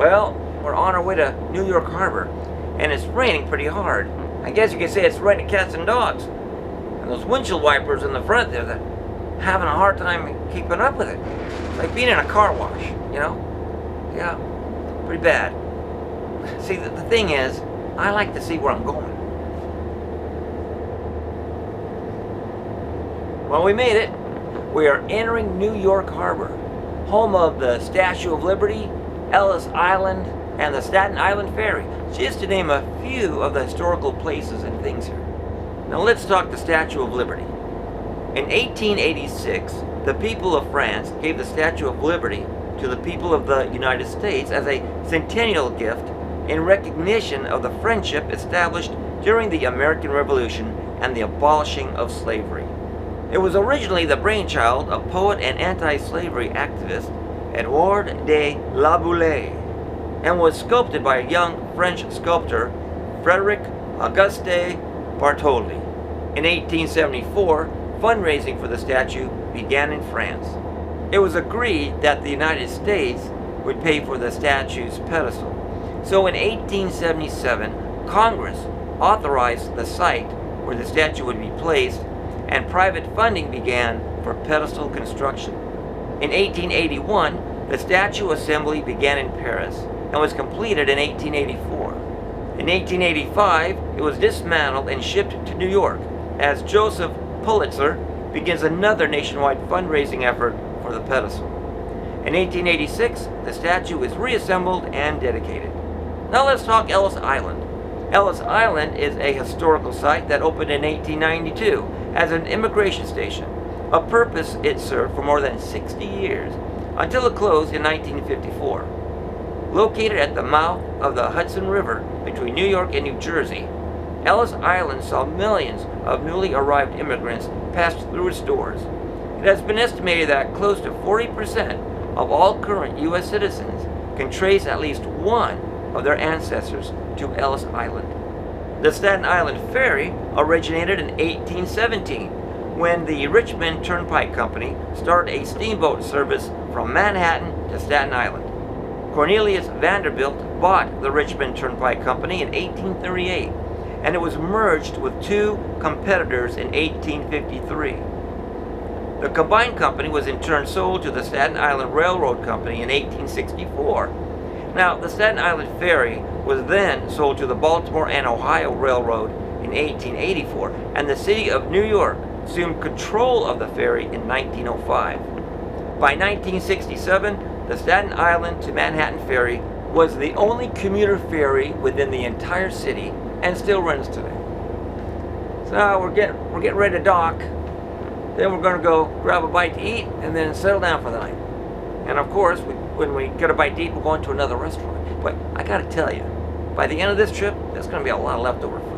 Well, we're on our way to New York Harbor, and it's raining pretty hard. I guess you could say it's raining cats and dogs. And those windshield wipers in the front there, they're having a hard time keeping up with it. It's like being in a car wash, you know? Yeah, pretty bad. See, the thing is, I like to see where I'm going. Well, we made it. We are entering New York Harbor, home of the Statue of Liberty, Ellis Island, and the Staten Island Ferry, just to name a few of the historical places and things here. Now let's talk the Statue of Liberty. In 1886, the people of France gave the Statue of Liberty to the people of the United States as a centennial gift in recognition of the friendship established during the American Revolution and the abolishing of slavery. It was originally the brainchild of poet and anti-slavery activist Edouard de La Boulaye, and was sculpted by a young French sculptor, Frederic Auguste Bartholdi. In 1874, fundraising for the statue began in France. It was agreed that the United States would pay for the statue's pedestal. So in 1877, Congress authorized the site where the statue would be placed, and private funding began for pedestal construction. In 1881, the statue assembly began in Paris and was completed in 1884. In 1885, it was dismantled and shipped to New York as Joseph Pulitzer begins another nationwide fundraising effort for the pedestal. In 1886, the statue was reassembled and dedicated. Now let's talk Ellis Island. Ellis Island is a historical site that opened in 1892 as an immigration station, a purpose it served for more than 60 years, until it closed in 1954. Located at the mouth of the Hudson River between New York and New Jersey, Ellis Island saw millions of newly arrived immigrants pass through its doors. It has been estimated that close to 40% of all current U.S. citizens can trace at least one of their ancestors to Ellis Island. The Staten Island Ferry originated in 1817 when the Richmond Turnpike Company started a steamboat service from Manhattan to Staten Island. Cornelius Vanderbilt bought the Richmond Turnpike Company in 1838, and it was merged with two competitors in 1853. The combined company was in turn sold to the Staten Island Railroad Company in 1864. Now, the Staten Island Ferry was then sold to the Baltimore and Ohio Railroad in 1884, and the city of New York assumed control of the ferry in 1905. By 1967, the Staten Island to Manhattan Ferry was the only commuter ferry within the entire city and still runs today. So now we're getting ready to dock. Then we're going to go grab a bite to eat and then settle down for the night. And of course, when we get a bite to eat, we're going to another restaurant. But I got to tell you, by the end of this trip, there's going to be a lot of leftover food.